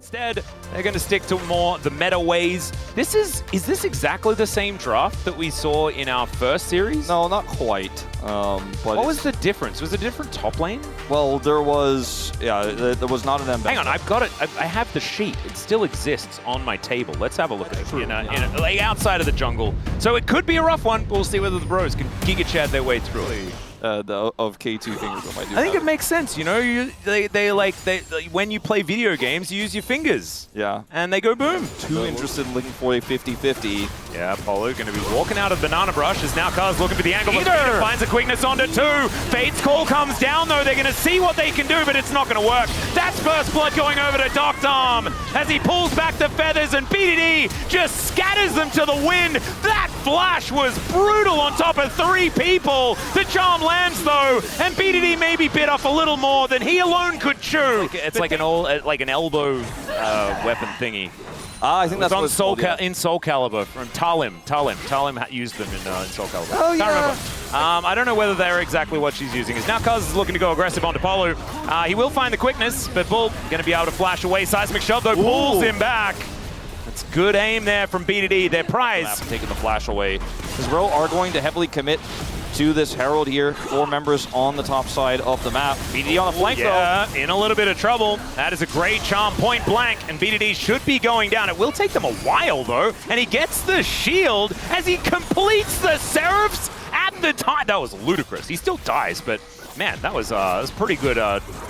Instead, they're going to stick to more the meta ways. Is this exactly the same draft that we saw in our first series? No, not quite. But what was the difference? Was it a different top lane? Well, there was, there was not an ambassador. Hang on, I've got it. I have the sheet. It still exists on my table. Let's have a look at it. Like outside of the jungle. So it could be a rough one. We'll see whether the bros can Giga Chad their way through it. Of K2 fingers that might do I think it makes sense, you know. When you play video games, you use your fingers. Yeah. And they go boom. Too interested in looking for a 50-50. Yeah, Polo going to be walking out of Banana Brush as now Cars looking for the angle. Peter finds a quickness onto 2. Fate's call comes down though. They're going to see what they can do, but it's not going to work. That's first blood going over to Doctom as he pulls back the feathers and BDD just scatters them to the wind. That flash was brutal on top of 3 people. The charm lands though, and BDD maybe bit off a little more than he alone could chew. It's like an elbow weapon thingy. I think that's on in Soul Calibur from Talim. Talim used them in Soul Calibur. Oh, yeah. Can't remember. I don't know whether they're exactly what she's using. As now Kaz is looking to go aggressive onto Polu. He will find the quickness, but Bull going to be able to flash away. Seismic Shove though pulls him back. That's good aim there from BDD. Their prize. Taking the flash away. Zero are going to heavily commit to this Herald here. 4 members on the top side of the map. BDD on the flank though. In a little bit of trouble. That is a great charm, point blank, and BDD should be going down. It will take them a while though, and he gets the shield as he completes the Seraphs at the time. That was ludicrous. He still dies, but man, that was pretty good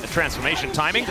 transformation timing.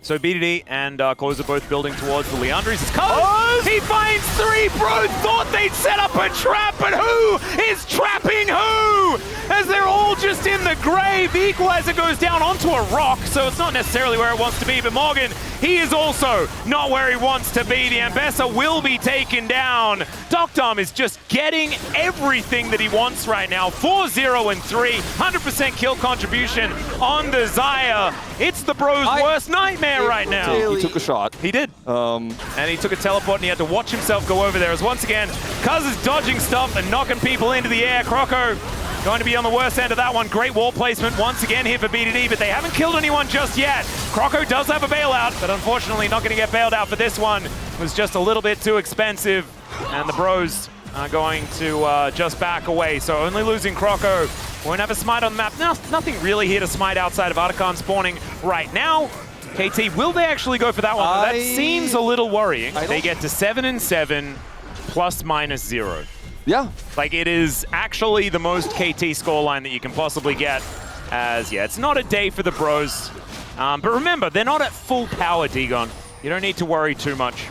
So BDD and Close are both building towards the Leandries. It's Cuz! He finds 3 bros! Thought they'd set up a trap, but who is trapping who? As they're all just in the grave. The Equalizer goes down onto a rock, so it's not necessarily where it wants to be, but Morgan, he is also not where he wants to be. The Ambessa will be taken down. Doctom is just getting everything that he wants right now. 4-0 and 3, 100% kill contribution on the Xayah. It's the bros' worst nightmare right now. He took a shot. He did. And he took a teleport and he had to watch himself go over there as once again, Cuz is dodging stuff and knocking people into the air. Croco going to be on the worst end of that one. Great wall placement once again here for BDD, but they haven't killed anyone just yet. Croco does have a bailout, but unfortunately not going to get bailed out for this one. It was just a little bit too expensive, and the bros are going to just back away. So only losing Croco. Won't have a smite on the map. Nothing really here to smite outside of Artican spawning right now. KT, will they actually go for that one? That seems a little worrying. They get to 7-7 ±0. Yeah. Like, it is actually the most KT scoreline that you can possibly get. As, yeah, it's not a day for the bros. But remember, they're not at full power, Digon. You don't need to worry too much.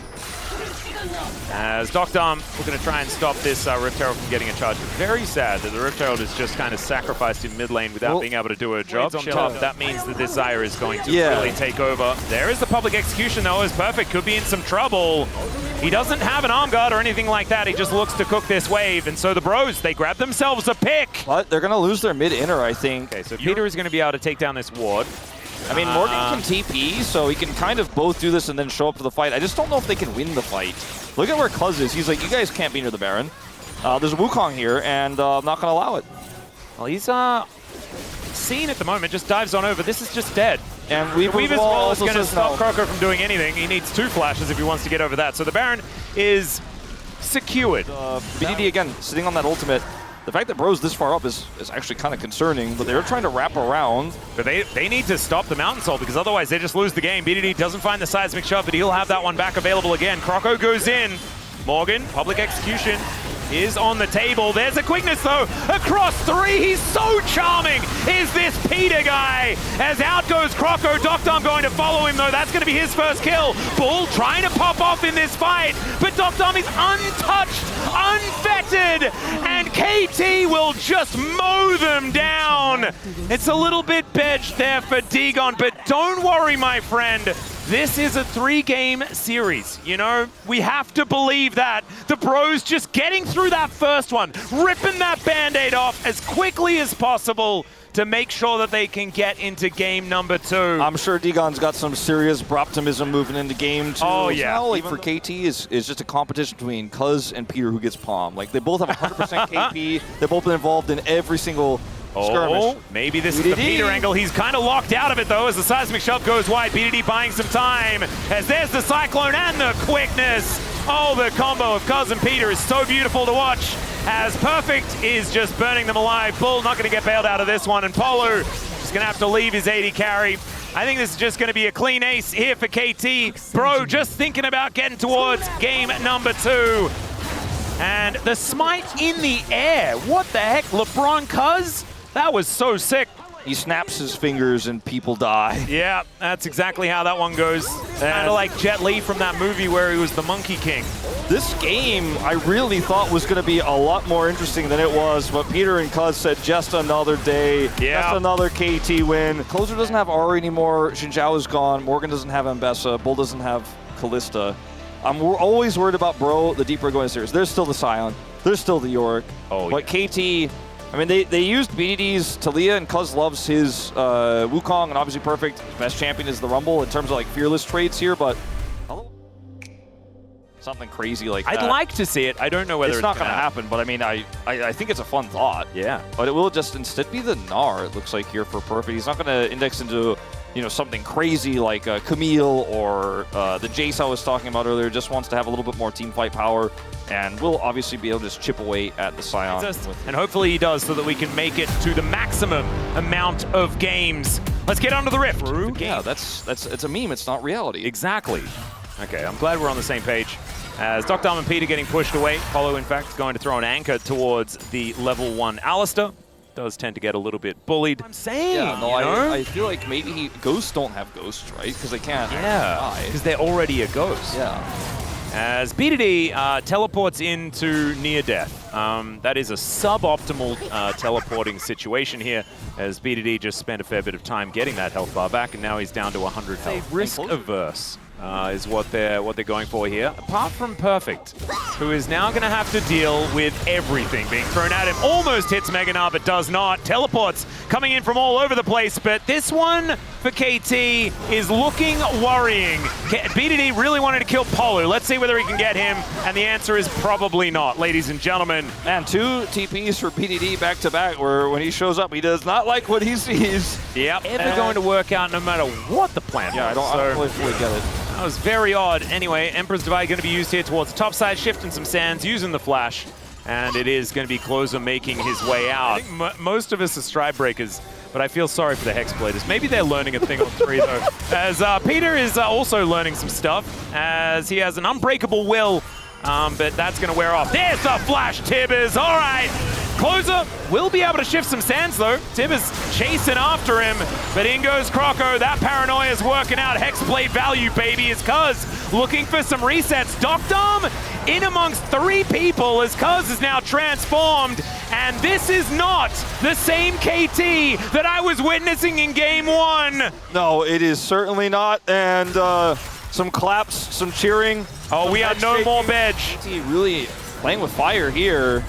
As Doctom, we're going to try and stop this Rift Herald from getting a charge. Very sad that the Rift Herald is just kind of sacrificed in mid lane without being able to do a job. On top, that means that this Xayah is going to really take over. There is the public execution though, is perfect. Could be in some trouble. He doesn't have an arm guard or anything like that. He just looks to cook this wave. And so the bros, they grab themselves a pick. But they're going to lose their mid-inner, I think. Okay, so Peter is going to be able to take down this ward. I mean, Morgan can TP, so he can kind of both do this and then show up for the fight. I just don't know if they can win the fight. Look at where Cuz is. He's like, you guys can't be near the Baron. There's a Wukong here, and I'm not going to allow it. Well, he's seen at the moment, just dives on over. This is just dead. And Weaver's Wall is going to stop Croco from doing anything. He needs 2 flashes if he wants to get over that. So the Baron is secured. BDD, again, sitting on that ultimate. The fact that Bros this far up is actually kind of concerning, but they're trying to wrap around. But they need to stop the Mountain Soul because otherwise they just lose the game. BDD doesn't find the Seismic Shove, but he'll have that one back available again. Croco goes in. Morgan, public execution is on the table. There's a quickness though, across 3. He's so charming, is this Peter guy. As out goes Croco, Doctom going to follow him though. That's going to be his first kill. Bull trying to pop off in this fight, but Doctom is untouched, unfettered, and KT will just mow them down. It's a little bit bedged there for Digon, but don't worry, my friend. This is a 3-game series, you know? We have to believe that. The bros just getting through that first one, ripping that Band-Aid off as quickly as possible to make sure that they can get into game number 2. I'm sure Digon's got some serious optimism moving into game 2. Oh, yeah. Now, like, for KT, is just a competition between Cuz and Peter who gets palm. Like, they both have 100% KP. They've both been involved in every single Skirmish. Maybe this is the Peter angle. He's kind of locked out of it, though, as the seismic shove goes wide. BDD buying some time, as there's the Cyclone and the quickness. Oh, the combo of Cuz and Peter is so beautiful to watch, as Perfect is just burning them alive. Bull not going to get bailed out of this one, and Polo is going to have to leave his AD carry. I think this is just going to be a clean ace here for KT. Bro, just thinking about getting towards game number 2. And the smite in the air. What the heck? LeBron Cuz? That was so sick. He snaps his fingers and people die. Yeah, that's exactly how that one goes. Kind of like Jet Li from that movie where he was the Monkey King. This game, I really thought was going to be a lot more interesting than it was, but Peter and Cuz said just another day, just another KT win. Closer doesn't have Aura anymore, Xinjiao is gone, Morgan doesn't have Ambessa, Bull doesn't have Kalista. I'm always worried about Bro, the deeper going series. There's still the Scion, there's still the Yorick, but KT, I mean, they used BDD's Talia, and Cuz loves his Wukong, and obviously Perfect. Best champion is the Rumble in terms of like fearless traits here, but something crazy like that. I'd like to see it. I don't know whether it's not going to happen, but I mean, I think it's a fun thought. Yeah. But it will just instead be the Gnar, it looks like, here for Perfect. He's not going to index into, you know, something crazy like Camille or the Jace I was talking about earlier. Just wants to have a little bit more team fight power. And we'll obviously be able to just chip away at the Scion. And hopefully he does, so that we can make it to the maximum amount of games. Let's get onto the rift. Yeah, it's a meme. It's not reality. Exactly. Okay, I'm glad we're on the same page. As Dr. and Peter getting pushed away. Polo, in fact, going to throw an anchor towards the level 1 Alistair. Does tend to get a little bit bullied. I'm saying, I feel like maybe ghosts don't have ghosts, right? Because they can't. Yeah, because they're already a ghost. Yeah. As BDD teleports into near death. That is a suboptimal teleporting situation here, as BDD just spent a fair bit of time getting that health bar back, and now he's down to 100 health. Risk averse is what they're going for here. Apart from Perfect, who is now going to have to deal with everything being thrown at him. Almost hits Mega Gnar, but does not. Teleports coming in from all over the place, but this one for KT is looking worrying. BDD really wanted to kill Polu. Let's see whether he can get him, and the answer is probably not, ladies and gentlemen. And 2 TPs for BDD back-to-back, where when he shows up, he does not like what he sees. Yep, ever going to work out no matter what the plan was. I don't really fully get it. That was very odd. Anyway, Emperor's Divide going to be used here towards the top side, shifting some sands, using the flash, and it is going to be Closer making his way out. I think most of us are stride breakers, but I feel sorry for the Hexbladers. Maybe they're learning a thing or 3, though. As Peter is also learning some stuff, as he has an unbreakable will, but that's going to wear off. There's the flash, Tibbers. All right. Closer will be able to shift some sands, though. Tibbers chasing after him, but in goes Croco. That paranoia is working out. Hexblade value, baby, is Cuz looking for some resets. Docdom in amongst 3 people as Cuz is now transformed, and this is not the same KT that I was witnessing in game 1. No, it is certainly not, and some claps, some cheering. Oh, we have no more Bedge. KT really playing with fire here.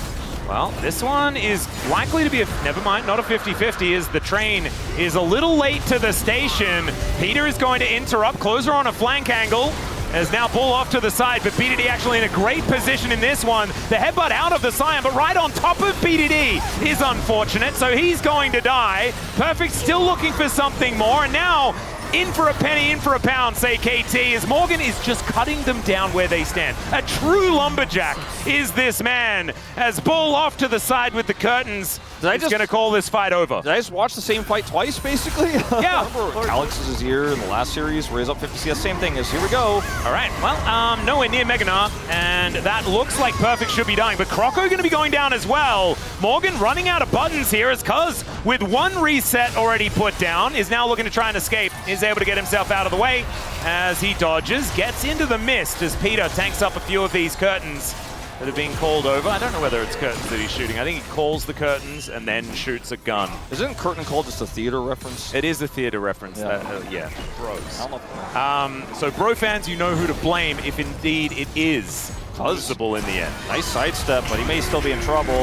Well, this one is likely to be never mind, not a 50-50, as the train is a little late to the station. Peter is going to interrupt, Closer on a flank angle, as now Bull off to the side, but BDD actually in a great position in this one. The headbutt out of the Scion, but right on top of BDD is unfortunate, so he's going to die. Perfect still looking for something more, and now in for a penny, in for a pound, say KT, as Morgan is just cutting them down where they stand. A true lumberjack is this man, as Bull off to the side with the curtains. He's going to call this fight over. Did I just watch the same fight twice, basically? Yeah. Alex is here in the last series where he's up 50 CS. Same thing as here we go. All right, well, nowhere near Mega Gnar, and that looks like Perfect should be dying, but Croco going to be going down as well. Morgan running out of buttons here, as Cuz, with 1 reset already put down, is now looking to try and escape. Is able to get himself out of the way as he dodges, gets into the mist as Peter tanks up a few of these curtains that are being called over. I don't know whether it's curtains that he's shooting. I think he calls the curtains and then shoots a gun. Isn't curtain call just a theater reference? It is a theater reference. Yeah, yeah. Bros. So bro fans, you know who to blame if indeed it is possible in the end. Nice sidestep, but he may still be in trouble.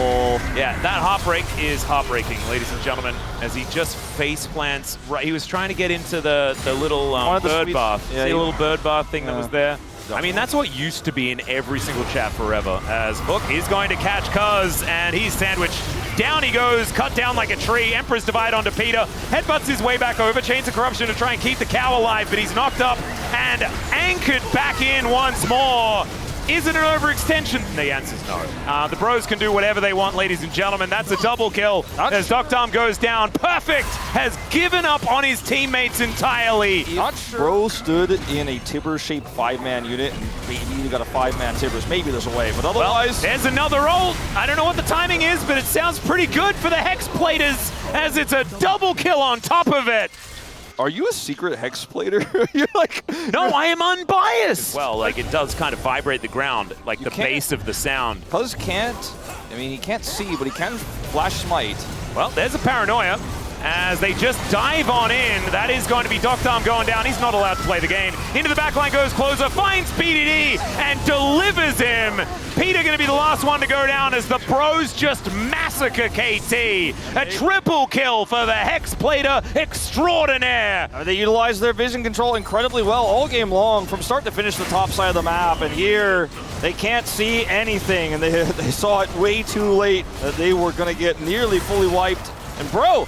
Yeah, that heartbreak is heartbreaking, ladies and gentlemen, as he just face plants. Right, he was trying to get into the little bird bath. Yeah, see a little bird bath thing that was there? I mean, that's what used to be in every single chat forever, as Hook is going to catch Cuz, and he's sandwiched Down he goes, cut down like a tree. Emperor's Divide onto Peter. Headbutts his way back over. Chains of Corruption to try and keep the cow alive, but he's knocked up and anchored back in once more. Is it an overextension? The answer's no. The bros can do whatever they want, ladies and gentlemen. That's a double kill as Doctom goes down. Perfect has given up on his teammates entirely. Not sure. Bro stood in a Tibber-shaped 5-man unit, and maybe you got a 5-man Tibbers. Maybe there's a way, but otherwise... Well, there's another ult. I don't know what the timing is, but it sounds pretty good for the Hex Platers as it's a double kill on top of it. Are you a secret Hex Plater? You're like... No, I am unbiased. Well, like, it does kind of vibrate the ground, like the bass of the sound. Cuz can't... I mean, he can't see, but he can flash smite. Well, there's a paranoia as they just dive on in. That is going to be Doctom going down. He's not allowed to play the game. Into the backline goes Closer, finds BDD and delivers him. Peter going to be the last one to go down as the pros just massacre KT. A triple kill for the Hex Plater extraordinaire. They utilized their vision control incredibly well all game long from start to finish the top side of the map, and here they can't see anything, and they saw it way too late that they were going to get nearly fully wiped. And bro,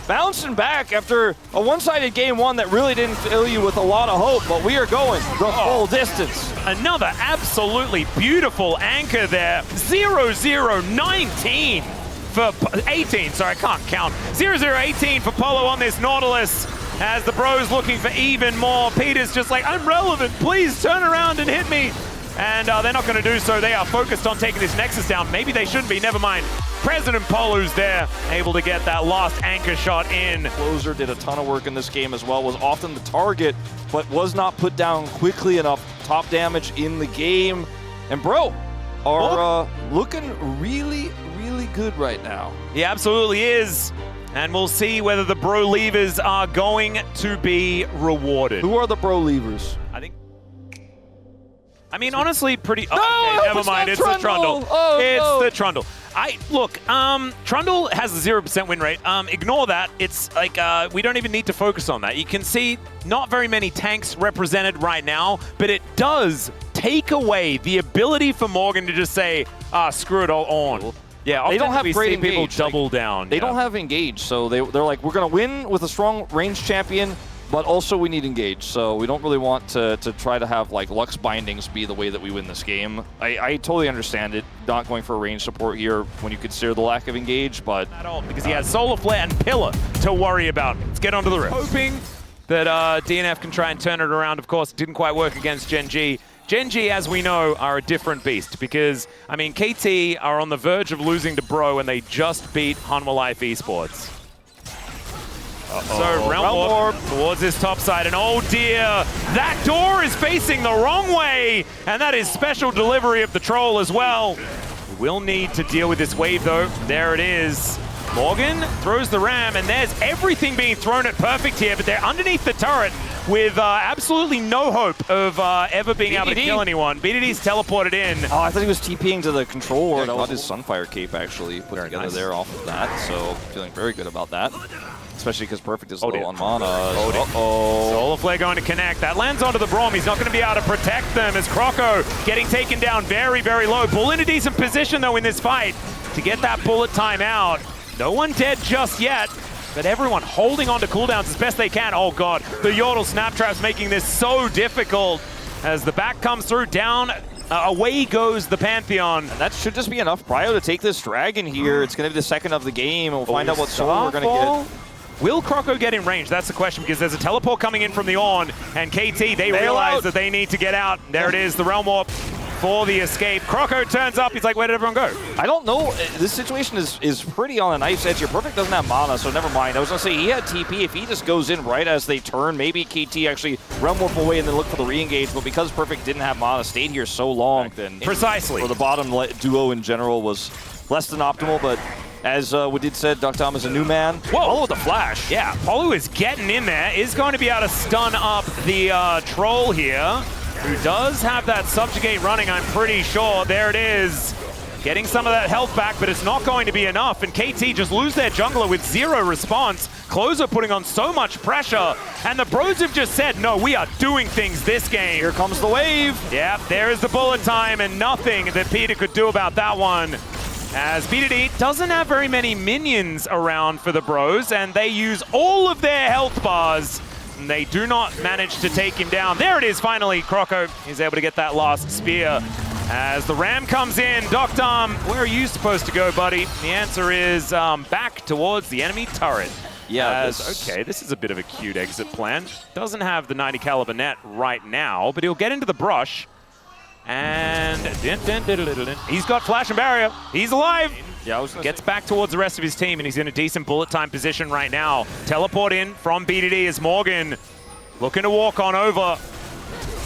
bouncing back after a one-sided game one that really didn't fill you with a lot of hope, but we are going the full distance. Another absolutely beautiful anchor there. 0-0-19 for 18. Sorry, I can't count. 0-0-18 for Polo on this Nautilus as the bros looking for even more. Peter's just like, I'm relevant. Please turn around and hit me. And they're not going to do so. They are focused on taking this Nexus down. Maybe they shouldn't be. Never mind. President Polu's there, able to get that last anchor shot in. Closer did a ton of work in this game as well, was often the target, but was not put down quickly enough. Top damage in the game. And bro are looking really, really good right now. He absolutely is. And we'll see whether the bro levers are going to be rewarded. Who are the bro levers? I mean, honestly, pretty... No, okay, never mind. It's the Trundle. The Trundle. Look, Trundle has a 0% win rate. Ignore that. It's like, we don't even need to focus on that. You can see not very many tanks represented right now, but it does take away the ability for Morgan to just say, screw it all on. Yeah, they don't have great engage. People double down. They don't have engage, so they're like, we're going to win with a strong range champion, but also we need engage, so we don't really want to try to have like Lux bindings be the way that we win this game. I totally understand it, not going for a range support here when you consider the lack of engage, but... At all, because he has Solar Flare and Pillar to worry about. Let's get onto the rift. Hoping that DNF can try and turn it around. Of course, it didn't quite work against Gen G. Gen G, as we know, are a different beast because, I mean, KT are on the verge of losing to Bro and they just beat Hanwha Life Esports. So Realm Warp towards this top side, and oh dear, that door is facing the wrong way, and that is special delivery of the troll as well. We'll need to deal with this wave though. There it is. Morgan throws the ram, and there's everything being thrown at Perfect here, but they're underneath the turret with absolutely no hope of ever being able to kill anyone. BDD's teleported in. Oh, I thought he was TPing to the control ward. I got his Sunfire cape actually put together there off of that, so feeling very good about that. Especially because Perfect is low on mana. Solar Flare going to connect. That lands onto the Braum. He's not going to be able to protect them as Croco getting taken down very, very low. Bull in a decent position, though, in this fight to get that bullet time out. No one dead just yet, but everyone holding on to cooldowns as best they can. Oh, God. The Yordle Snap Trap's making this so difficult as the back comes through down. Away goes the Pantheon. And that should just be enough Prio to take this Dragon here. It's going to be the second of the game. We'll find out what sword we're going to get. Will Croco get in range? That's the question, because there's a teleport coming in from the Ornn, and KT, they realize that they need to get out. There it is, the Realm Warp for the escape. Croco turns up, he's like, where did everyone go? I don't know, this situation is pretty on a knife's edge here. Perfect doesn't have mana, so never mind. I was gonna say, he had TP, if he just goes in right as they turn, maybe KT actually Realm Warp away and then look for the re-engage, but because Perfect didn't have mana, stayed here so long, then precisely. For the bottom duo in general was less than optimal, but as Wadid said, Doctom is a new man. Whoa, Polo with the flash. Yeah, Polo is getting in there, is going to be able to stun up the troll here, who does have that subjugate running, I'm pretty sure. There it is. Getting some of that health back, but it's not going to be enough, and KT just lose their jungler with 0 response. Closer putting on so much pressure, and the bros have just said, no, we are doing things this game. Here comes the wave. Yep, there is the bullet time, and nothing that Peter could do about that one. as BDD doesn't have very many minions around for the bros, and they use all of their health bars. And they do not manage to take him down. There it is, finally. Croco is able to get that last spear. As the Ram comes in, Doctom, where are you supposed to go, buddy? The answer is back towards the enemy turret. Yeah, okay, this is a bit of a cute exit plan. Doesn't have the 90 caliber net right now, but he'll get into the brush. And he's got flash and barrier. He's alive. Yeah, Gets back towards the rest of his team, and he's in a decent bullet time position right now. Teleport in from BDD as Morgan looking to walk on over.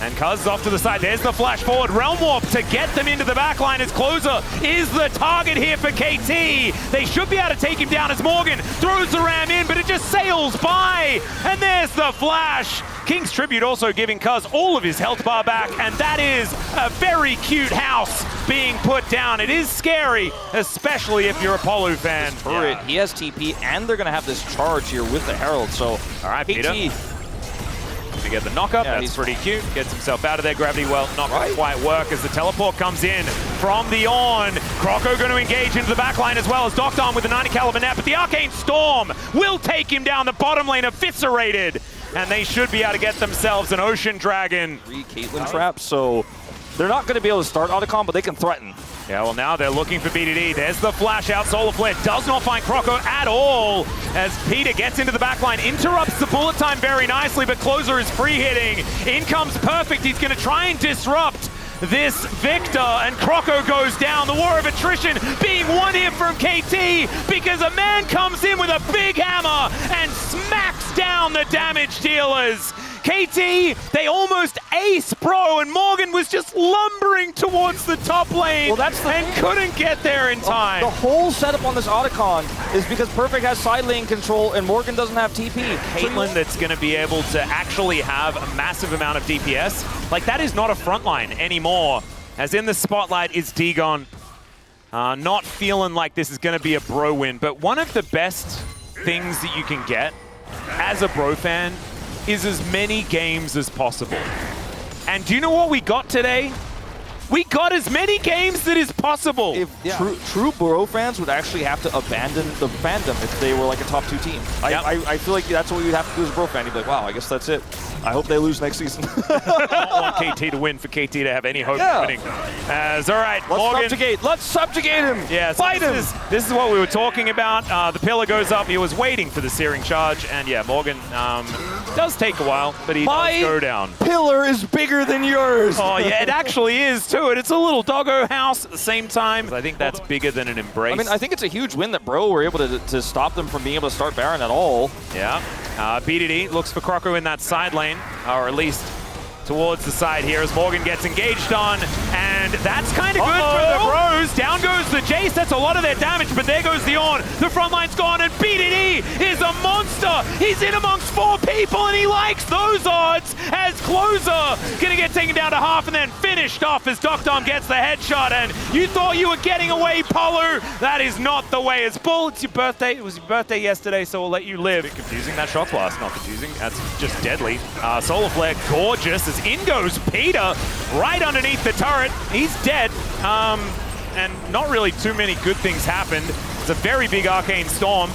And Cuz off to the side. There's the flash forward. Realm Warp to get them into the backline as Closer is the target here for KT. They should be able to take him down as Morgan throws the Ram in, but it just sails by. And there's the flash. King's Tribute also giving Cuz all of his health bar back, and that is a very cute house being put down. It is scary, especially if you're a Polu fan. Yeah. He has TP, and they're going to have this charge here with the Herald, so all right, KT. Peter. To get the knock-up, yeah, that's pretty cute. Gets himself out of there. Gravity well not going to quite work as the teleport comes in from the on. Croco going to engage into the backline as well as Doctom with the 90 caliber net, but the Arcane Storm will take him down. The bottom lane eviscerated, and they should be able to get themselves an Ocean Dragon. 3 Caitlyn traps, so they're not going to be able to start Otacon, but they can threaten. Yeah, well, now they're looking for BDD. There's the flash out. Solar Flare does not find Croco at all as Peter gets into the backline, interrupts the bullet time very nicely, but Closer is free hitting. In comes Perfect. He's going to try and disrupt this Victor, and Croco goes down. The war of attrition being won here from KT because a man comes in with a big hammer and smacks down the damage dealers. KT, they almost ace Pro, and Morgan was just lumbering towards the top lane and couldn't get there in time. The whole setup on this Otacon is because Perfect has side lane control and Morgan doesn't have TP. Caitlyn that's going to be able to actually have a massive amount of DPS. Like, that is not a frontline anymore. As in the spotlight is Dagon. Not feeling like this is going to be a bro win, but one of the best things that you can get as a bro fan is as many games as possible. And do you know what we got today? We got as many games that is possible. True bro fans would actually have to abandon the fandom if they were like a top 2 team. I feel like that's what you'd have to do as a bro fan. You'd be like, wow, I guess that's it. I hope they lose next season. I want KT to win for KT to have any hope of winning. All right, Morgan. Let's subjugate him. Yeah, so fight him. This is what we were talking about. The pillar goes up. He was waiting for the searing charge, and yeah, Morgan does take a while, but he does go down. Pillar is bigger than yours. Oh yeah, it actually is too, and it's a little doggo house at the same time. I think that's bigger than an embrace. I mean, I think it's a huge win that Bro were able to stop them from being able to start Baron at all. Yeah. BDD looks for Croco in that side lane, or at least towards the side here as Morgan gets engaged on, and that's kind of good for the bros. Down goes the Jace, that's a lot of their damage, but there goes the Ornn. The front line's gone, and BDD is a monster. He's in amongst 4 people, and he likes those odds as Closer gonna get taken down to half and then finished off as Doctom gets the headshot, and you thought you were getting away, Polu. That is not the way. It's Bull, it's your birthday. It was your birthday yesterday, so we'll let you live. Confusing, that shot blast, not confusing. That's just deadly. Solar Flare, gorgeous. As in goes Peter, right underneath the turret. He's dead, and not really too many good things happened. It's a very big Arcane Storm.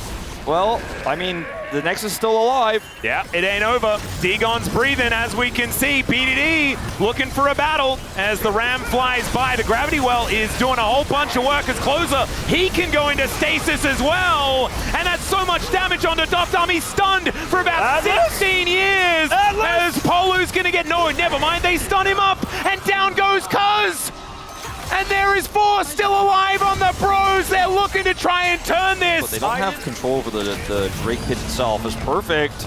Well, I mean, the Nexus is still alive. Yeah, it ain't over. Dagon's breathing, as we can see. BDD looking for a battle as the Ram flies by. The Gravity Well is doing a whole bunch of work as Closer. He can go into stasis as well. And that's so much damage onto Doctom. He's stunned for about 16 years. As Polu's going to get... No, never mind. They stun him up. And down goes Cuz. And there is 4 still alive on the bros. They're looking to try and turn this. But they don't have control over the Drake pit itself. It's perfect.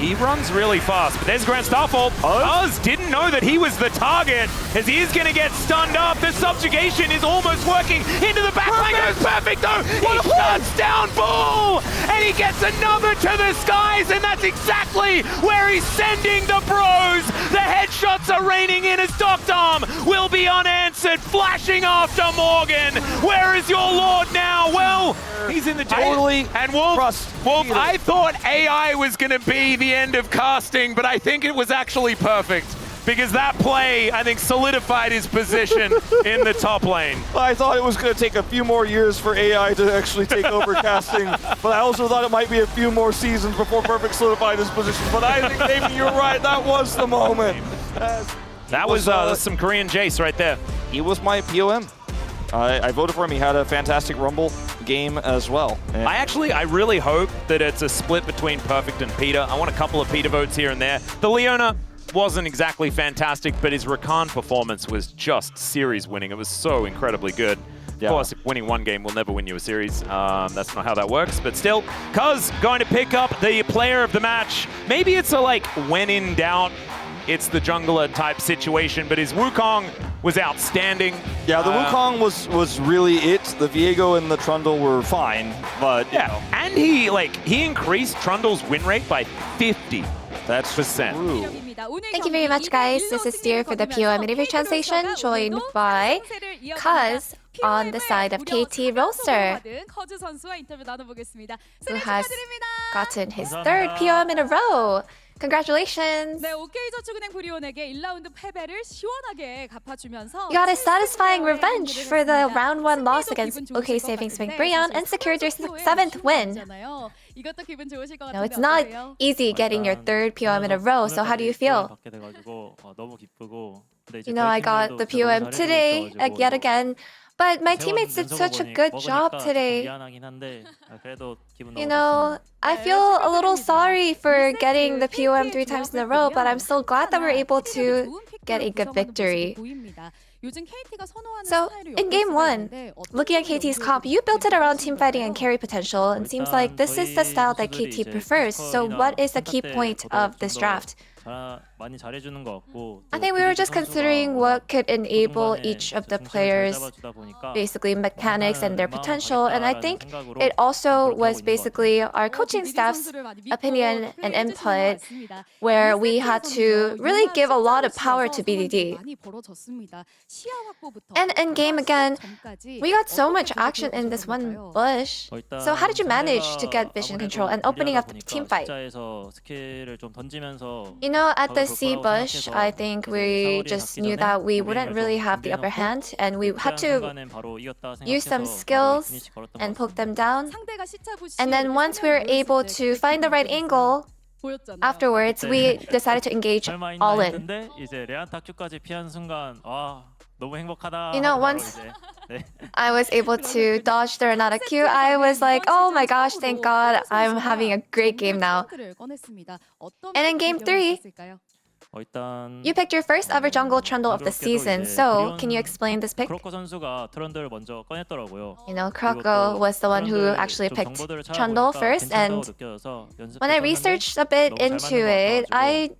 He runs really fast, but there's Grand Starfall. Oz didn't know that he was the target, as he is going to get stunned up. The subjugation is almost working into the back line. Goes perfect though. He shuts down Bull, and he gets another to the skies, and that's exactly where he's sending the bros. The headshots are raining in as Doctom will be unanswered, flashing after Morgan. Where is your lord now? Well, he's in the totally. And Wolf, I thought AI was going to be the end of casting, but I think it was actually perfect. because that play, I think, solidified his position in the top lane. I thought it was going to take a few more years for AI to actually take over casting, but I also thought it might be a few more seasons before Perfect solidified his position. But I think maybe you're right, that was the moment. That was some Korean Jace right there. He was my POM. I voted for him. He had a fantastic Rumble game as well. And I really hope that it's a split between Perfect and Peter. I want a couple of Peter votes here and there. The Leona wasn't exactly fantastic, but his Rakan performance was just series winning. It was so incredibly good. Yeah. Of course, if winning one game will never win you a series. That's not how that works. But still, Cuz going to pick up the player of the match. Maybe it's a like when in doubt, it's the jungler type situation, but his Wukong was outstanding. Yeah, the Wukong was really it. The Viego and the Trundle were fine, but yeah, and he increased Trundle's win rate by 50%. That's true. Thank you very much, guys. This is Steer for the POM interview translation, joined by Cuz on the side of KT Roaster, who has gotten his third POM in a row. Congratulations! You got a satisfying revenge for the round 1 loss against OK Savings Bank Brion and secured your 7th win. No, it's not easy getting your 3rd POM in a row, so how do you feel? You know, I got the POM today, yet again, but my teammates did such a good job today. You know, I feel a little sorry for getting the POM 3 times in a row, but I'm so glad that we're able to get a good victory. So, in Game 1, looking at KT's comp, you built it around teamfighting and carry potential, and seems like this is the style that KT prefers. So what is the key point of this draft? I think we were just considering what could enable each of the players, basically mechanics and their potential, and I think it also was basically our coaching staff's opinion and input, where we had to really give a lot of power to BDD. And in game again, we got so much action in this one bush. So how did you manage to get vision control and opening up the team fight? You know, at the C bush, I think we just knew that we wouldn't really have the upper hand, and we had to use some skills and poke them down. And then once we were able to find the right angle, afterwards we decided to engage all in. You know, once I was able to dodge the Renata Q, I was like, oh my gosh, thank God, I'm having a great game now. And in Game 3, you picked your first ever jungle trundle of the season, so can you explain this pick? You know, Kroko was the one who actually picked trundle first, and when I researched a bit into it, I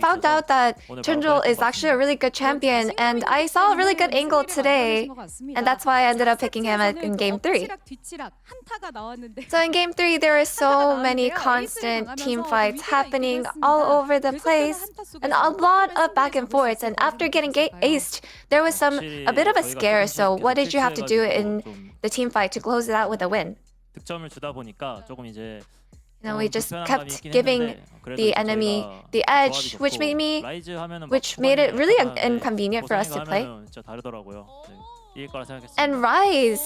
found out that Trundle is actually a really good champion, and I saw a really good angle today, and that's why I ended up picking him in Game 3. So in Game 3, there are so many constant team fights happening all over the place, and a lot of back and forths, and after getting aced, there was a bit of a scare. So what did you have to do in the team fight to close it out with a win? You know, we just kept giving the enemy the edge, which made it really inconvenient for us to play. And Rise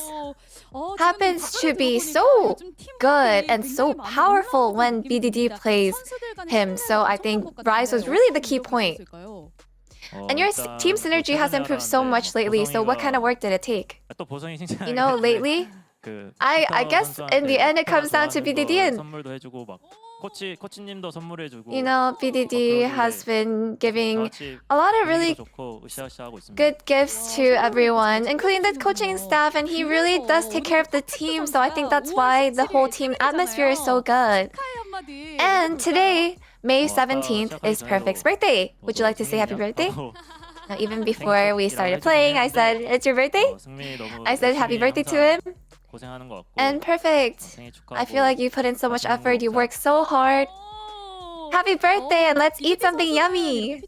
happens to be so good and so powerful when BDD plays him, so I think Rise was really the key point. And your team synergy has improved so much lately, so what kind of work did it take? You know, lately, I guess in the end it comes down to BDD, and you know, BDD has been giving a lot of really good gifts to everyone, including the coaching staff, and he really does take care of the team, so I think that's why the whole team atmosphere is so good. And today, May 17th, is Perfect's birthday. Would you like to say happy birthday? Now, even before we started playing, I said, it's your birthday? I said happy birthday to him. And Perfect, I feel like you put in so much effort, you worked so hard. Happy birthday, and let's eat something yummy!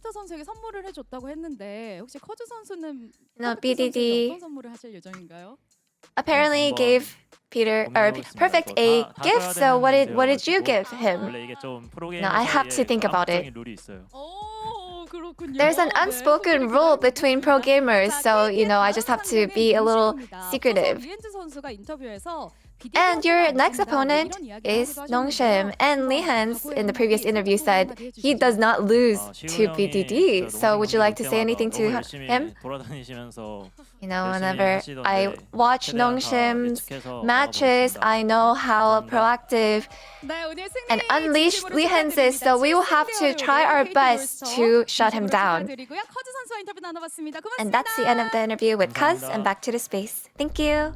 No, BDD apparently gave Perfect a gift, so what did you give him? No, I have to think about it. There's an unspoken rule between pro gamers, so I just have to be a little secretive. And your next opponent is Nongshim. And Lee Hans in the previous interview said he does not lose to BDD. So would you like to say anything to him? Whenever I watch Nongshim's matches, I know how proactive and unleashed Lee Hans is. So we will have to try our best to shut him down. And that's the end of the interview with Kaz, and back to the space. Thank you.